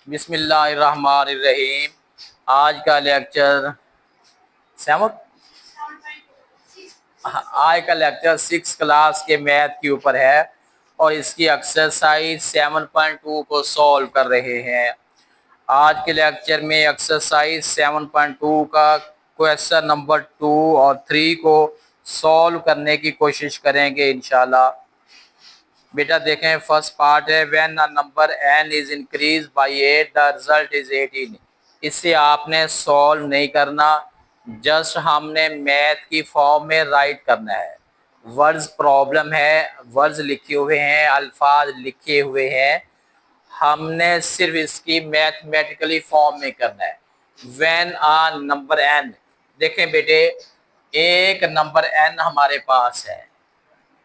बिस्मिल्लाहिर्रहमानिर्रहीम। आज का लेक्चर सेवन आज का लेक्चर 6 क्लास के मैथ के ऊपर है और इसकी एक्सरसाइज 7.2 को सॉल्व कर रहे हैं। आज के लेक्चर में एक्सरसाइज 7.2 का क्वेश्चन नंबर 2 और 3 को सॉल्व करने की कोशिश करेंगे इंशाल्लाह। बेटा देखें, फर्स्ट पार्ट है when a number n is increase by 8 the result is 18। इसे आपने सॉल्व नहीं करना, जस्ट हमने मैथ की फॉर्म में राइट करना है। वर्ड्स प्रॉब्लम है, वर्ड्स लिखे हुए हैं, अल्फाज लिखे हुए हैं, हमने सिर्फ इसकी मैथमेटिकली फॉर्म में करना है। व्हेन अ नंबर n, देखें बेटे, एक नंबर n हमारे पास है,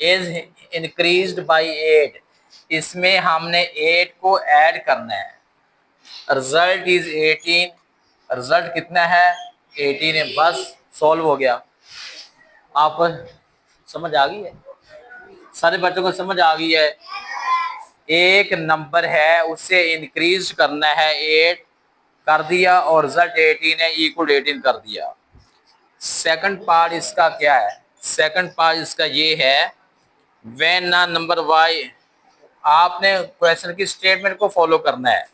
इज इंक्रीज्ड बाय 8, इसमें हमने 8 को ऐड करना है। रिजल्ट इज 18, रिजल्ट कितना है 18 है। बस सॉल्व हो गया। आप समझ आ गई है? सारे बच्चों को समझ आ गई है? एक नंबर है, उसे इंक्रीज करना है, 8 कर दिया और रिजल्ट 18 है, इक्वल 18 कर दिया। सेकंड पार्ट इसका क्या है? सेकंड पार्ट इसका ये है व्हेन ना नंबर वाई, आपने क्वेश्चन की स्टेटमेंट को फॉलो करना है।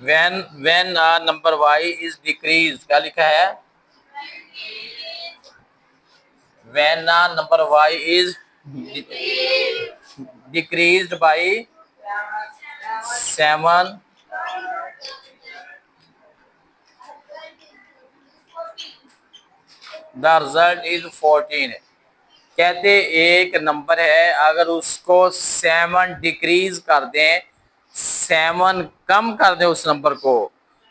When number Y is decrease, क्या लिखा है? When number Y is decreased by 7 the result is 14। कहते एक नंबर है, अगर उसको 7 डिक्रीज कर दें, 7 कम कर दें उस नंबर को,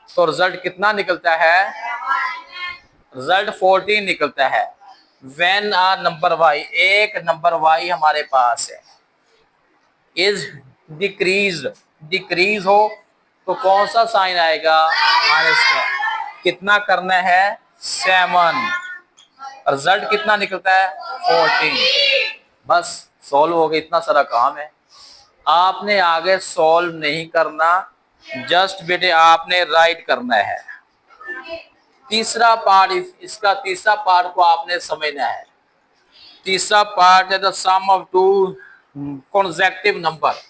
तो रिजल्ट कितना निकलता है? रिजल्ट 14 निकलता है। व्हेन आ नंबर वाई, एक नंबर वाई हमारे पास है, इज डिक्रीज, डिक्रीज हो तो कौन सा साइन आएगा? माइनस का। कितना करना है? 7। रिजल्ट कितना निकलता है? 14। बस सॉल्व हो गया, इतना सारा काम है। आपने आगे सॉल्व नहीं करना, जस्ट बेटे आपने राइट करना है। तीसरा पार्ट, इसका तीसरा पार्ट को आपने समझना है। तीसरा पार्ट है the sum of two consecutive number.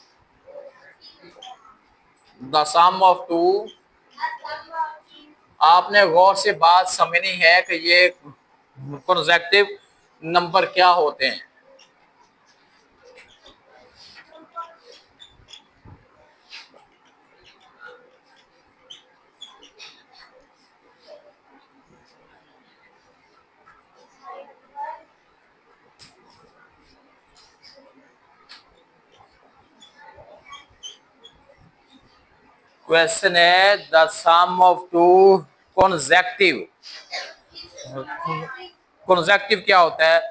The sum of two, आपने गौर से बात समझनी है कि ये कॉन्सेक्टिव नंबर क्या होते हैं। क्वेश्चन है द सम ऑफ टू कॉन्सेक्टिव। कॉन्सेक्टिव क्या होता है,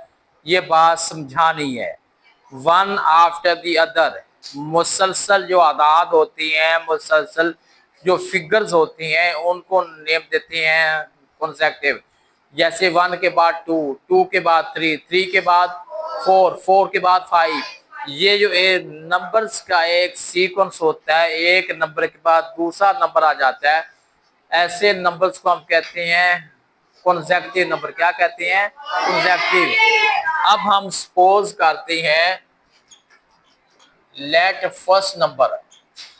ये बात समझानी है। वन आफ्टर द अदर, मुसलसल जो आदाद होती हैं, मुसलसल जो फिगर्स होती हैं, उनको नेम देते हैं कॉन्सेक्टिव। जैसे 1 के बाद 2, 2 के बाद 3, 3 के बाद 4, 4 के बाद 5। ये जो नंबर्स का एक सीक्वेंस होता है, एक नंबर के बाद दूसरा नंबर आ जाता है, ऐसे नंबर्स को हम कहते हैं कॉन्सेक्टिव नंबर। क्या कहते हैं? कॉन्सेक्टिव। अब हम सपोज करते हैं, लेट फर्स्ट नंबर,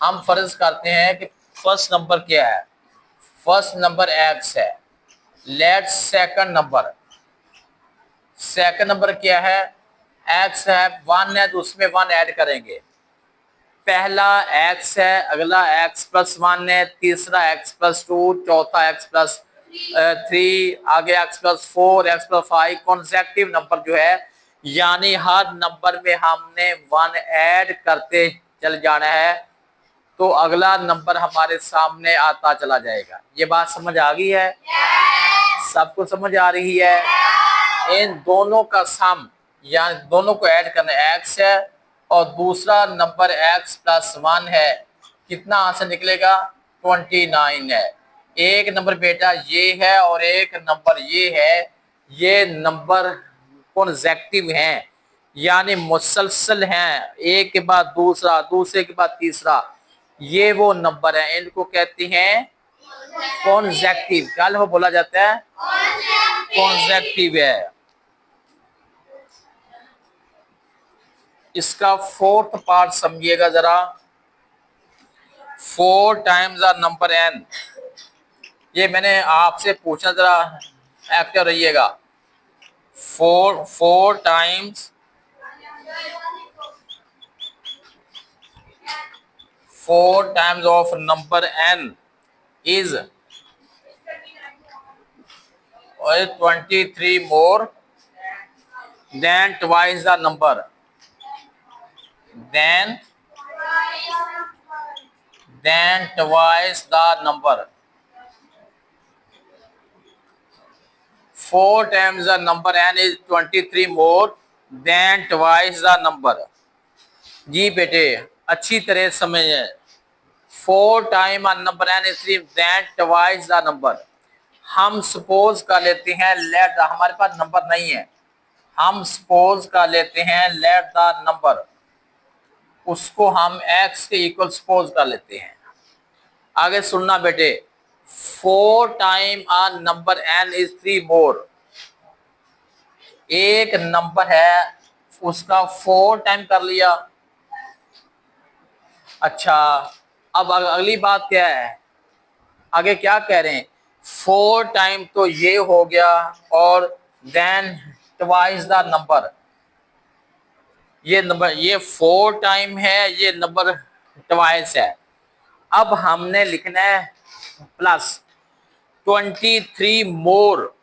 हम फर्ज करते हैं कि फर्स्ट नंबर क्या है? फर्स्ट नंबर एक्स है। Let second number, second number क्या है? एक्स है। 1 है तो उसमें 1 ऐड करेंगे। पहला एक्स है, अगला एक्स प्लस 1 है, तीसरा एक्स प्लस 2, चौथा एक्स प्लस 3, आगे x plus 4, x plus 5। Consecutive number जो है, यानी हर नंबर में हमने 1 ऐड करते चल जाना है, तो अगला नंबर हमारे सामने आता चला जाएगा। ये बात समझ आ गई है? सबको समझ आ रही है? इन दोनों का सम, यानी दोनों को ऐड करना, एक्स है और दूसरा नंबर x प्लस 1 है, कितना आंसर निकलेगा? 29 है। एक नंबर बेटा ये है और एक नंबर ये है, ये नंबर कॉन्सेक्टिव हैं। यानी मुसलसल हैं, एक के बाद दूसरा, दूसरे के बाद तीसरा, ये वो नंबर है, इनको कहते हैं कॉन्जेक्टिव। क्या वो बोला जाता है? कॉन्जेक्टिव है। इसका फोर्थ पार्ट समझिएगा जरा। 4 टाइम्स द नंबर n, ये मैंने आपसे पूछा, जरा एक्टिव रहिएगा। 4 times 4 times of number n is 23 more than twice the number, than twice the number. 4 times the number n is 23 more than twice the number. जी बेटे अच्छी तरह समझे। 4 time number n is than twice the number। हम suppose कर लेते हैं late, हमारे पास number नहीं है, हम सपोज कर लेते हैं लेट द नंबर, उसको हम x के इक्वल सपोज कर लेते हैं। आगे सुनना बेटे, 4 time a number n is 3 मोर। एक नंबर है उसका 4 टाइम कर लिया। अच्छा, अब अगली बात क्या है, आगे क्या कह रहे हैं? 4 टाइम तो ये हो गया, और देन ट्वाइस द नंबर, ये नंबर, ये 4 टाइम है, ये नंबर ट्वाइस है। अब हमने लिखना है प्लस 23 मोर,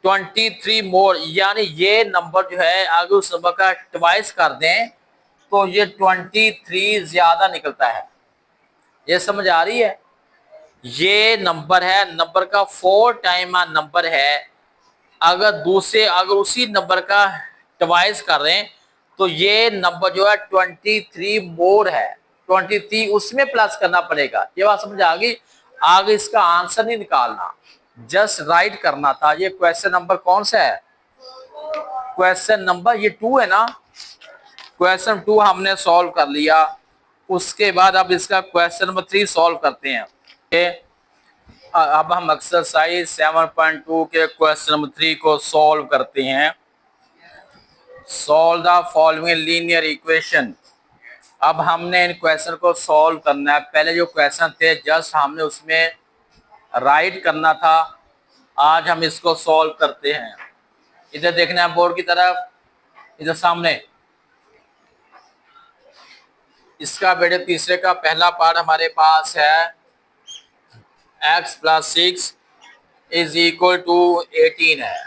23 मोर, यानी ये नंबर जो है आगे उस नंबर का ट्वाइस कर दें तो ये 23 ज्यादा निकलता है। ये समझ आ रही है? ये नंबर है, नंबर का 4 टाइम नंबर है, अगर उसी नंबर का ट्वाइस कर रहे हैं तो ये नंबर जो है 23 मोर है, 23 उसमें प्लस करना पड़ेगा। ये बात समझ आ गई? आगे इसका आंसर नहीं निकालना, जस्ट राइट करना था। ये क्वेश्चन नंबर कौन सा है? क्वेश्चन नंबर ये 2 है ना। क्वेश्चन 2 हमने सॉल्व कर लिया। उसके बाद अब इसका क्वेश्चन नंबर 3 सॉल्व करते हैं। अब हम एक्सरसाइज 7.2 के क्वेश्चन नंबर 3 को सॉल्व करते हैं। Solve the following linear equation. अब हमने इन क्वेश्चन को सॉल्व करना है। पहले जो क्वेश्चन थे जस्ट हमने उसमें राइट करना था, आज हम इसको सॉल्व करते हैं। इधर देखना है बोर्ड की तरफ, इधर सामने। इसका बेटे तीसरे का पहला पार्ट हमारे पास है x + 6 इज इक्वल टू 18 है।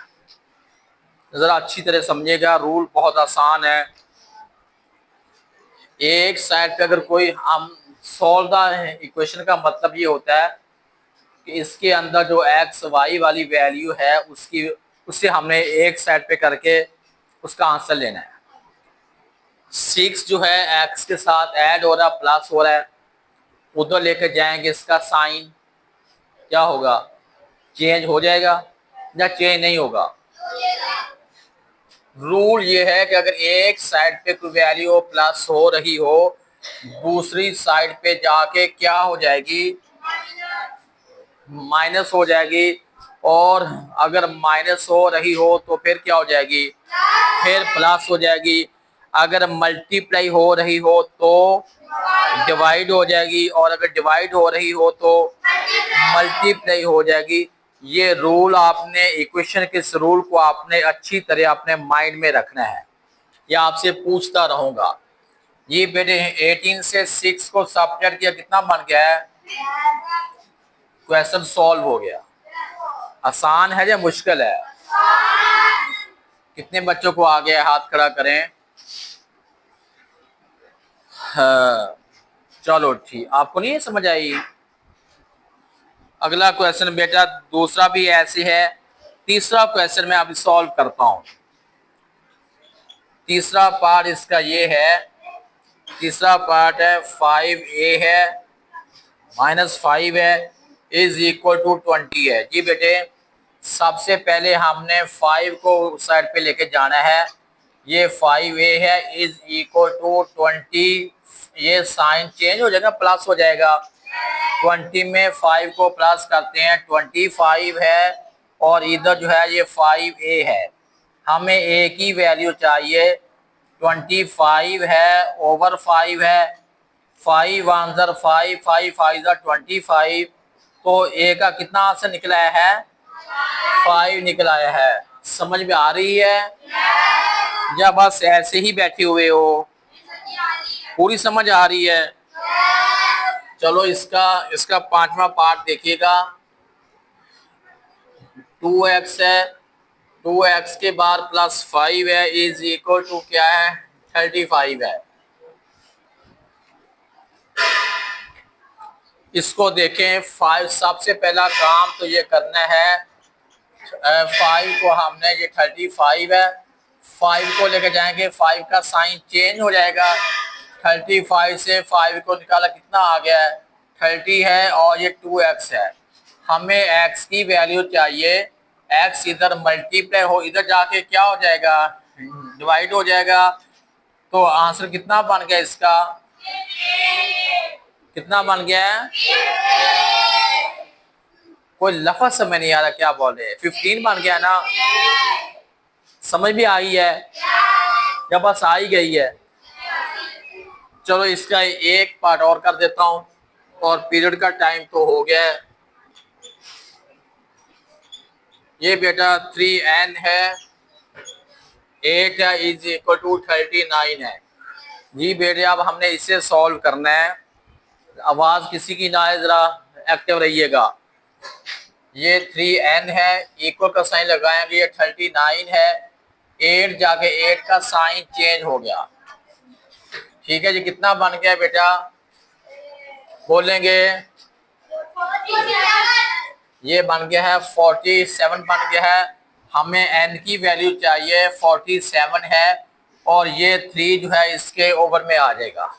जरा अच्छी तरह समझिएगा, रूल बहुत आसान है। एक साइड पे अगर कोई हम सॉल्व द इक्वेशन का मतलब ये होता है कि इसके अंदर जो x y वाली वैल्यू है उससे हमने एक साइड पे करके उसका आंसर लेना है। 6 जो है x के साथ ऐड हो रहा है, प्लस हो रहा है, उधर लेकर जाएंगे, इसका साइन क्या होगा? चेंज हो जाएगा या चेंज नहीं होगा? रूल ये है कि अगर एक साइड पे कोई वैल्यू प्लस हो रही हो, दूसरी साइड पे जाके क्या हो जाएगी? माइनस हो जाएगी। और अगर माइनस हो रही हो तो फिर क्या हो जाएगी? फिर प्लस हो जाएगी। अगर मल्टीप्लाई हो रही हो तो डिवाइड हो जाएगी, और अगर डिवाइड हो रही हो तो मल्टीप्लाई हो जाएगी। ये रूल आपने इक्वेशन के इस रूल को आपने अच्छी तरह अपने माइंड में रखना है। या आपसे पूछता रहूंगा। ये बेटे 18 से 6 को सब्ट्रैक्ट किया, कितना बन गया है? क्वेश्चन सॉल्व हो गया। आसान है या मुश्किल है? कितने बच्चों को आ गया? हाथ खड़ा करें। हाँ, चलो ठीक। आपको नहीं समझ आई? अगला क्वेश्चन बेटा दूसरा भी ऐसे है। तीसरा क्वेश्चन मैं अभी सॉल्व करता हूं। तीसरा पार्ट इसका ये है, तीसरा पार्ट है 5a है -5 है इज इक्वल टू 20 है। जी बेटे सबसे पहले हमने 5 को साइड पे लेके जाना है, ये 5a है इज इक्वल टू 20, ये साइन चेंज हो जाएगा, प्लस हो जाएगा। 20 में 5 को प्लस करते हैं 25 है, और इधर जो है ये 5a है। हमें a की वैल्यू चाहिए, 25 है ओवर 5 है, 5 वन ज़र 5, 5 5 ज़र 25, तो a का कितना आंसर निकला है? 5 निकल आया है। समझ में आ रही है या बस ऐसे ही बैठे हुए हो? पूरी समझ आ रही है? चलो इसका पांचवा पार्ट देखिएगा। 2x है, 2x के बाद प्लस 5 है इज इक्वल टू क्या है? 35 है। इसको देखें, 5 सबसे पहला काम तो ये करना है, 5 को हमने, ये 35 है, 5 को लेकर जाएंगे, 5 का साइन चेंज हो जाएगा। 35 से 5 को निकाला, कितना आ गया है? 30 है, और ये 2x है। हमें x की वैल्यू चाहिए, x इधर मल्टीप्लाई हो, इधर जाके क्या हो जाएगा? डिवाइड हो जाएगा। तो आंसर कितना बन गया इसका? कितना बन गया है? कोई लफज समझ नहीं आ रहा क्या बोल रहे हैं? 15 बन गया ना? समझ भी आई है या बस आ ही गई है? चलो इसका एक पार्ट और कर देता हूं, और पीरियड का टाइम तो हो गया है। ये बेटा 3n है, 8 है इज इक्वल टू 39 है। जी बेटे अब हमने इसे सॉल्व करना है। आवाज किसी की ना है, जरा एक्टिव रहिएगा। ये 3n है, इक्वल का साइन लगाएंगे, ये 39 है, 8 जाके 8 का साइन चेंज हो गया। ठीक है जी, कितना बन गया बेटा? बोलेंगे? ये बन गया है 47 बन गया है। हमें n की वैल्यू चाहिए, 47 है, और ये 3 जो है इसके ओवर में आ जाएगा।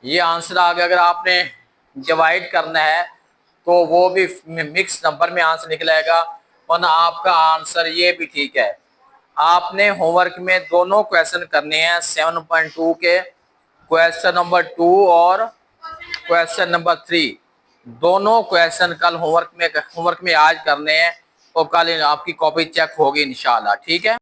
ये आंसर आ गया। अगर आपने डिवाइड करना है तो वो भी मिक्स नंबर में आंसर निकलेगा, वरना आपका आंसर ये भी ठीक है। आपने होमवर्क में दोनों क्वेश्चन करने हैं 7.2 के, क्वेश्चन नंबर 2 और क्वेश्चन नंबर 3। दोनों क्वेश्चन कल होमवर्क में आज करने हैं, और कल आपकी कॉपी चेक होगी इंशाल्लाह। ठीक है।